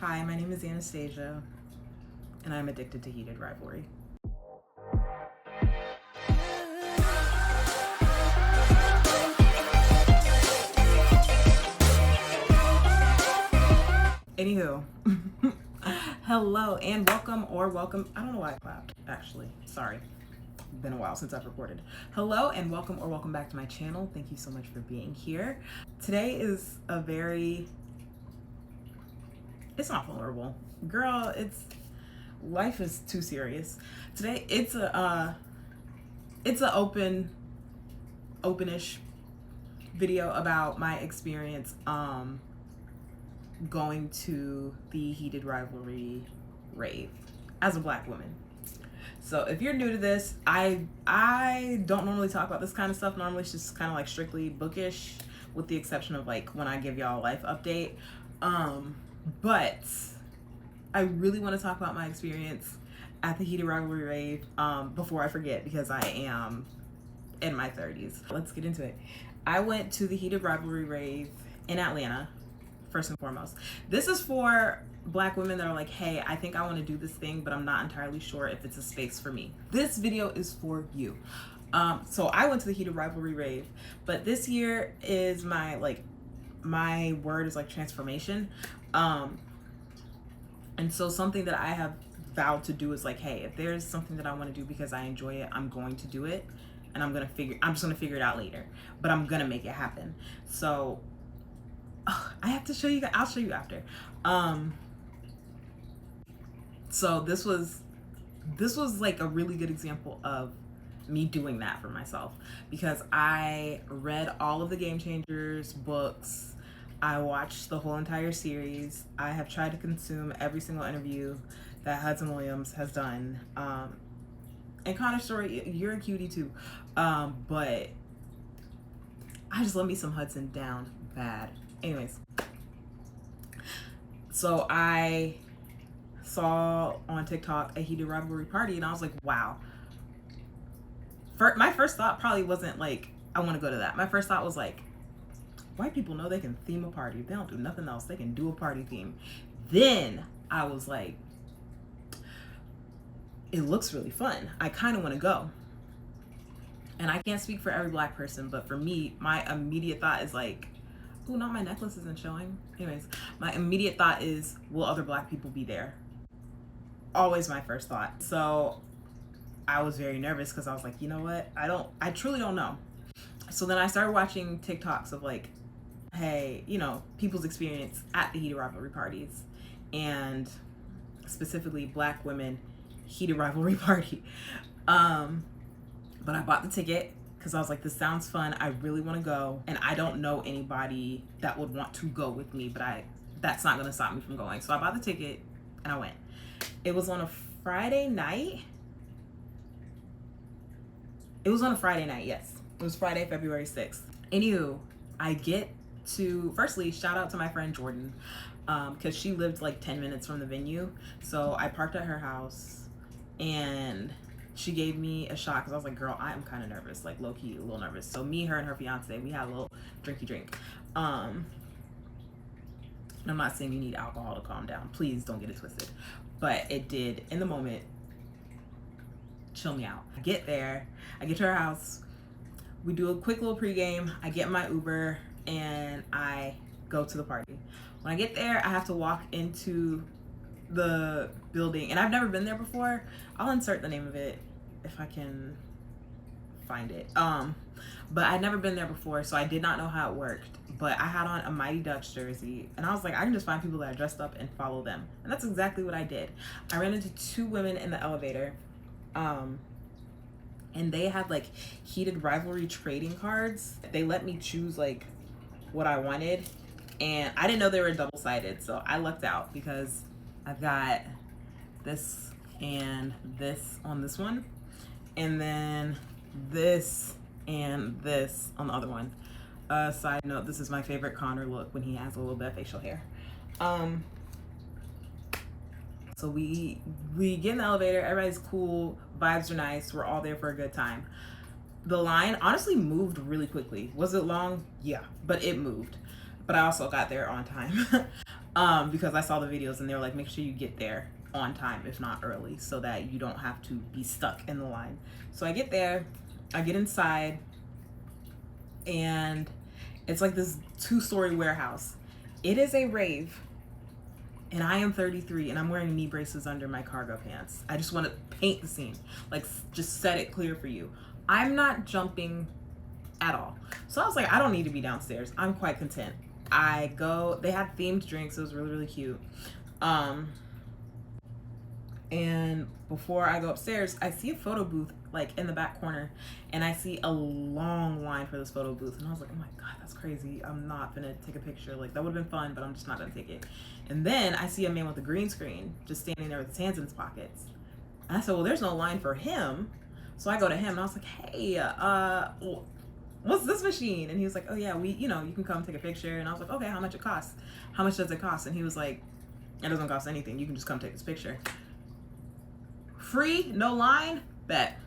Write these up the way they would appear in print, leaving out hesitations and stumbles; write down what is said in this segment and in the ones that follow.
Hi, my name is Anastasia, and I'm addicted to Heated Rivalry. Anywho, hello and welcome. I don't know why I clapped, actually. Sorry. Been a while since I've recorded. Hello and welcome back to my channel. Thank you so much for being here. Today is it's not vulnerable. Girl, life is too serious. Today it's a openish video about my experience going to the Heated Rivalry Rave as a Black woman. So if you're new to this, I don't normally talk about this kind of stuff. Normally it's just kind of like strictly bookish, with the exception of like when I give y'all a life update. But I really want to talk about my experience at the Heated Rivalry Rave before I forget, because I am in my 30s. Let's get into it. I went to the Heated Rivalry Rave in Atlanta, first and foremost. This is for Black women that are like, hey, I think I want to do this thing, but I'm not entirely sure if it's a space for me. This video is for you. So I went to the Heated Rivalry Rave, but this year is my word is like transformation. And so something that I have vowed to do is like, hey, if there's something that I want to do because I enjoy it, I'm going to do it, and I'm just gonna figure it out later, but I'm gonna make it happen. So I have to show you guys. I'll show you after. So this was like a really good example of me doing that for myself, because I read all of the Game Changers books. I watched the whole entire series. I have tried to consume every single interview that Hudson Williams has done. And Connor Story, you're a cutie too. But I just love me some Hudson down bad. Anyways, so I saw on TikTok a Heated Rivalry party, and I was like, wow. My first thought probably wasn't like, I want to go to that. My first thought was like, white people know they can theme a party. If they don't do nothing else, they can do a party theme. Then I was like, it looks really fun. I kind of want to go. And I can't speak for every Black person, but for me, my immediate thought is like, oh, not my necklace isn't showing. Anyways, my immediate thought is, will other Black people be there? Always my first thought. So I was very nervous because I was like, you know what? I truly don't know. So then I started watching TikToks of like, hey, people's experience at the Heated Rivalry parties, and specifically Black women Heated Rivalry party. But I bought the ticket because I was like, this sounds fun. I really want to go. And I don't know anybody that would want to go with me, but that's not going to stop me from going. So I bought the ticket and I went. It was on a Friday night. Yes. It was Friday, February 6th. Anywho, I get to, firstly, shout out to my friend Jordan, because she lived like 10 minutes from the venue. So I parked at her house, and she gave me a shot because I was like, girl, I am kind of nervous, like low-key a little nervous. So me, her, and her fiance, we had a little drinky drink. And I'm not saying you need alcohol to calm down. Please don't get it twisted. But it did, in the moment, chill me out. I get there, I get to her house, we do a quick little pregame, I get my Uber, and I go to the party. When I get there, I have to walk into the building, and I've never been there before. I'll insert the name of it if I can find it. But I'd never been there before, so I did not know how it worked. But I had on a Mighty Ducks jersey, and I was like, I can just find people that are dressed up and follow them. And that's exactly what I did. I ran into two women in the elevator, and they had like Heated Rivalry trading cards. They let me choose like what I wanted, and I didn't know they were double-sided, so I lucked out because I've got this and this on this one, and then this and this on the other one. Side note, this is my favorite Connor look when he has a little bit of facial hair. So we get in the elevator, everybody's cool, vibes are nice, we're all there for a good time. The line honestly moved really quickly. Was it long? Yeah, but it moved. But I also got there on time. because I saw the videos and they were like, make sure you get there on time, if not early, so that you don't have to be stuck in the line. So I get there, I get inside, and it's like this 2-story warehouse. It is a rave, and I am 33 and I'm wearing knee braces under my cargo pants. I just want to paint the scene, like just set it clear for you. I'm not jumping at all. So I was like, I don't need to be downstairs. I'm quite content. I go, they had themed drinks. It was really, really cute. And before I go upstairs, I see a photo booth like in the back corner, and I see a long line for this photo booth. And I was like, oh my God, that's crazy. I'm not gonna take a picture. Like, that would have been fun, but I'm just not gonna take it. And then I see a man with a green screen just standing there with his hands in his pockets. And I said, well, there's no line for him. So I go to him and I was like, hey, what's this machine? And he was like, oh yeah, you can come take a picture. And I was like, okay, how much it costs? How much does it cost? And he was like, it doesn't cost anything. You can just come take this picture. Free, no line, bet.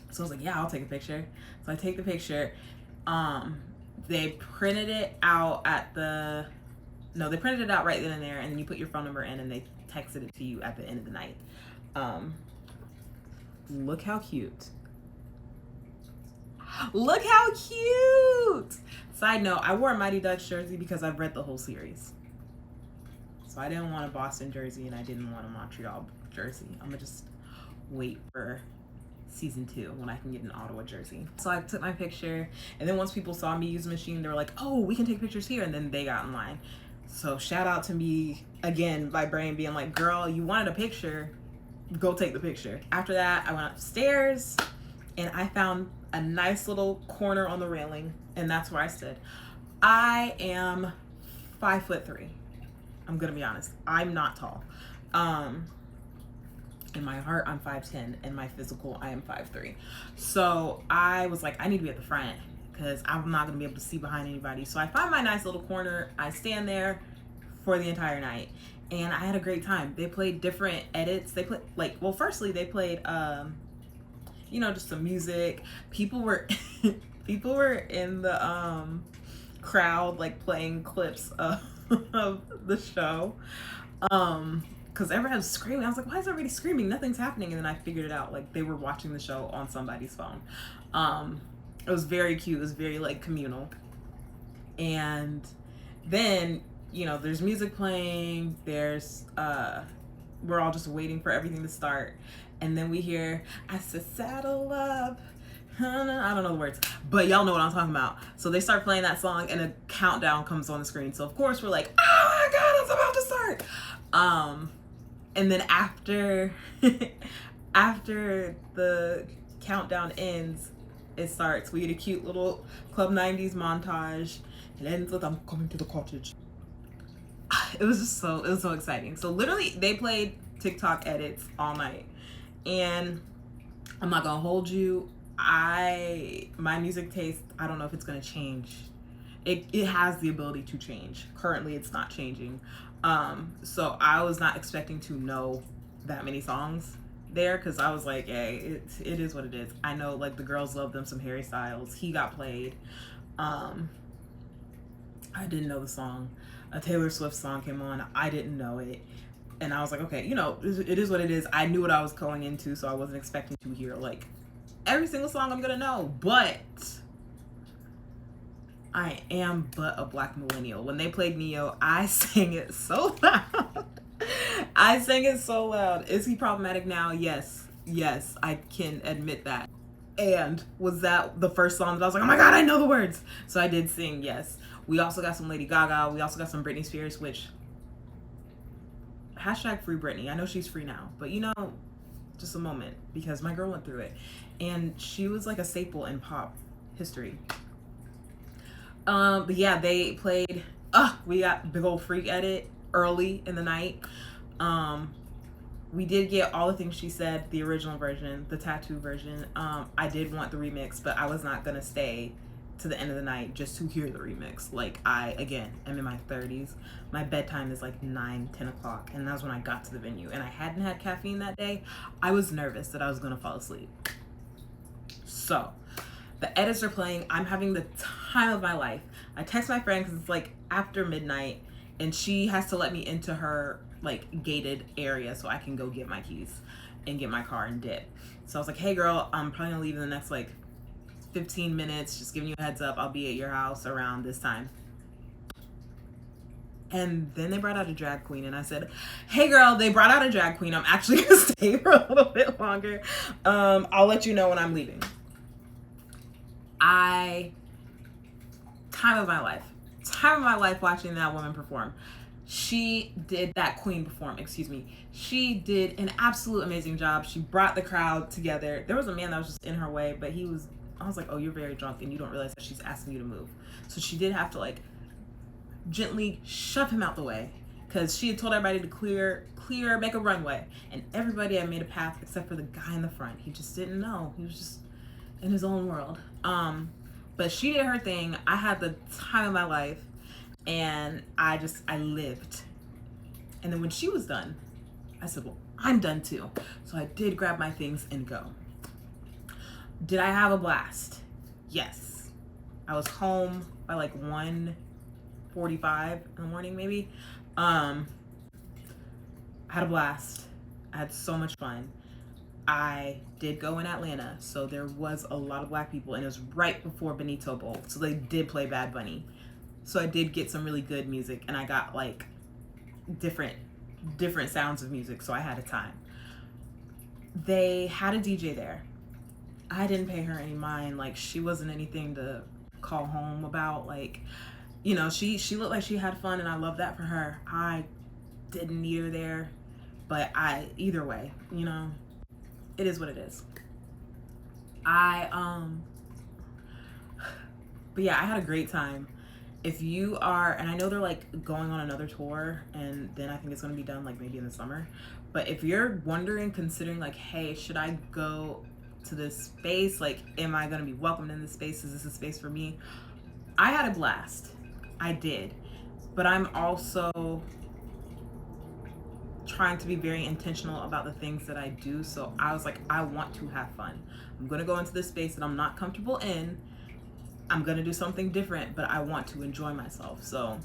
So I was like, yeah, I'll take a picture. So I take the picture. They printed it out they printed it out right then and there, and then you put your phone number in and they texted it to you at the end of the night. Look how cute. Look how cute. Side note, I wore a Mighty Ducks jersey because I've read the whole series. So I didn't want a Boston jersey and I didn't want a Montreal jersey. I'm gonna just wait for season 2 when I can get an Ottawa jersey. So I took my picture, and then once people saw me use the machine, they were like, oh, we can take pictures here, and then they got in line. So shout out to me again, my brain being like, girl, you wanted a picture, go take the picture. After that, I went upstairs and I found a nice little corner on the railing, and that's where I stood. I am 5'3". I'm gonna be honest, I'm not tall. In my heart, I'm 5'10", and my physical, I am 5'3". So I was like, I need to be at the front because I'm not gonna be able to see behind anybody. So I find my nice little corner. I stand there for the entire night, and I had a great time. They played different edits. They played firstly they played just some music. People were people were in the crowd like playing clips of the show. Because everyone was screaming. I was like, why is everybody screaming? Nothing's happening. And then I figured it out. Like, they were watching the show on somebody's phone. It was very cute. It was very, like, communal. And then, there's music playing. There's, we're all just waiting for everything to start. And then we hear, I said, saddle up. I don't know the words, but y'all know what I'm talking about. So they start playing that song, and a countdown comes on the screen. So, of course, we're like, oh, my God, it's about to start. And then after the countdown ends, it starts. We get a cute little Club 90s montage. It ends with I'm coming to the cottage. It was so exciting. So literally they played TikTok edits all night. And I'm not gonna hold you. My music taste, I don't know if it's gonna change. It has the ability to change. Currently it's not changing. So I was not expecting to know that many songs there, because I was like, hey, it is what it is. I know, like, the girls love them some Harry Styles. He got played. I didn't know the song. A Taylor Swift song came on. I didn't know it. And I was like, okay, it is what it is. I knew what I was going into, so I wasn't expecting to hear, like, every single song I'm gonna know. But I am but a black millennial. When they played Neo, I sang it so loud. I sang it so loud. Is he problematic now? Yes, I can admit that. And was that the first song that I was like, oh my God, I know the words? So I did sing, yes. We also got some Lady Gaga. We also got some Britney Spears, which, hashtag free Britney. I know she's free now, but just a moment, because my girl went through it. And she was like a staple in pop history. But yeah, they played, we got big old freak edit early in the night. We did get All the Things She Said, the original version, the tattoo version. I did want the remix, but I was not gonna stay to the end of the night just to hear the remix. Like, I, again, am in my 30s. My bedtime is like 9-10 o'clock, and that's when I got to the venue, and I hadn't had caffeine that day. I was nervous that I was gonna fall asleep. So the edits are playing. I'm having the time of my life. I text my friend because it's like after midnight, and she has to let me into her like gated area so I can go get my keys and get my car and dip. So I was like, hey girl, I'm probably gonna leave in the next like 15 minutes, just giving you a heads up, I'll be at your house around this time. And then they brought out a drag queen, and I said, hey girl, they brought out a drag queen, I'm actually gonna stay for a little bit longer. I'll let you know when I'm leaving. Time of my life watching that woman perform. That queen perform, excuse me. She did an absolute amazing job. She brought the crowd together. There was a man that was just in her way, but I was like, oh, you're very drunk and you don't realize that she's asking you to move. So she did have to like gently shove him out the way, because she had told everybody to clear, make a runway, and everybody had made a path except for the guy in the front. He just didn't know. He was just in his own world. But she did her thing. I had the time of my life, and I lived. And then when she was done, I said, well, I'm done too. So I did grab my things and go. Did I have a blast? Yes. I was home by like 1:45 in the morning, maybe. I had a blast. I had so much fun. I did go in Atlanta, so there was a lot of black people, and it was right before Benito Bowl, so they did play Bad Bunny. So I did get some really good music, and I got like different sounds of music, so I had a time. They had a DJ there. I didn't pay her any mind. Like, she wasn't anything to call home about. Like, you know, she looked like she had fun, and I love that for her. I didn't need her there, but either way, you know, it is what it is. But yeah, I had a great time. If you are, and I know they're like going on another tour, and then I think it's going to be done like maybe in the summer, but if you're considering like, hey, should I go to this space? Like, am I going to be welcomed in this space? Is this a space for me? I had a blast. I did. But I'm also trying to be very intentional about the things that I do. So I was like, I want to have fun. I'm going to go into this space that I'm not comfortable in. I'm going to do something different, but I want to enjoy myself. So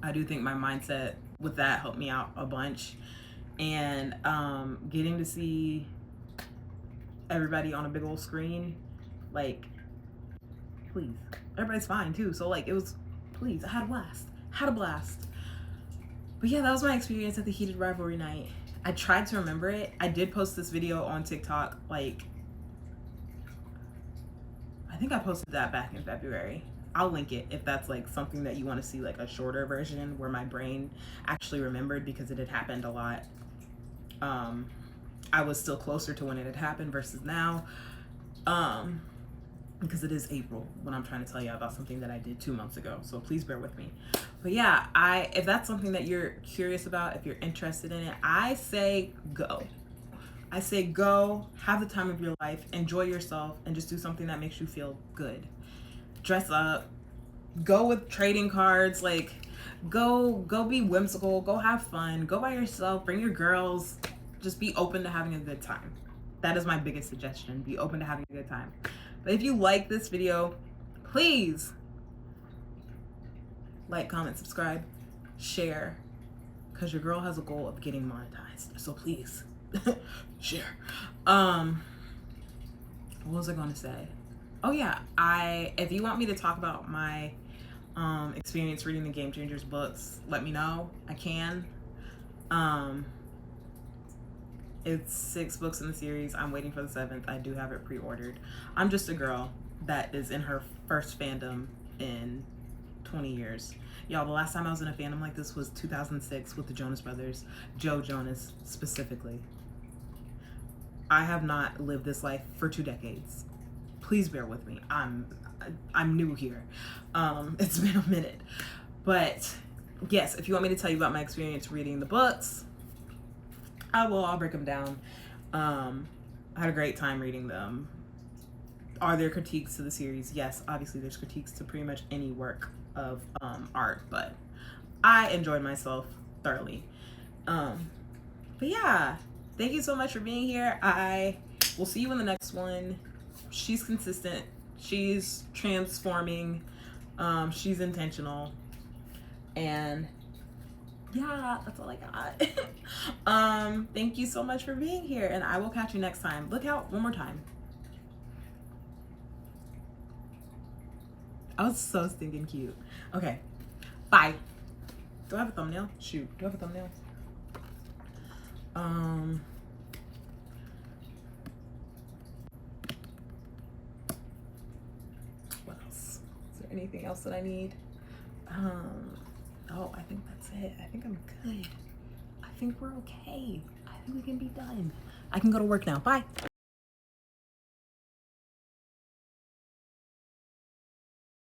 I do think my mindset with that helped me out a bunch. And getting to see everybody on a big old screen, like, please, everybody's fine too. So like, it was, please, I had a blast. But yeah, that was my experience at the Heated Rivalry Night. I tried to remember it. I did post this video on TikTok, like, I think I posted that back in February. I'll link it if that's like something that you want to see, like a shorter version where my brain actually remembered, because it had happened a lot. I was still closer to when it had happened versus now, because it is April when I'm trying to tell you about something that I did 2 months ago. So please bear with me. But yeah, if that's something that you're curious about, if you're interested in it, I say go. I say go, have the time of your life, enjoy yourself, and just do something that makes you feel good. Dress up, go with trading cards, like go be whimsical, go have fun, go by yourself, bring your girls, just be open to having a good time. That is my biggest suggestion, be open to having a good time. But if you like this video, please like, comment, subscribe, share, because your girl has a goal of getting monetized. So please share. What was I going to say? Oh yeah, if you want me to talk about my experience reading the Game Changers books, let me know. I can. It's 6 books in the series. I'm waiting for the 7th. I do have it pre-ordered. I'm just a girl that is in her first fandom in 20 years. Y'all, the last time I was in a fandom like this was 2006 with the Jonas Brothers, Joe Jonas specifically. I have not lived this life for 2 decades. Please bear with me. I'm new here. It's been a minute. But yes, if you want me to tell you about my experience reading the books, I will. I'll break them down. I had a great time reading them. Are there critiques to the series? Yes, obviously there's critiques to pretty much any work of art, but I enjoyed myself thoroughly. But yeah, thank you so much for being here. I will see you in the next one. She's consistent. She's transforming. She's intentional. And yeah, that's all I got. Thank you so much for being here, and I will catch you next time. Look out one more time. I was so stinking cute. Okay, bye. Do I have a thumbnail? Shoot, do I have a thumbnail? What else? Is there anything else that I need? Oh, I think that's it. I think I'm good. I think we're okay. I think we can be done. I can go to work now. Bye.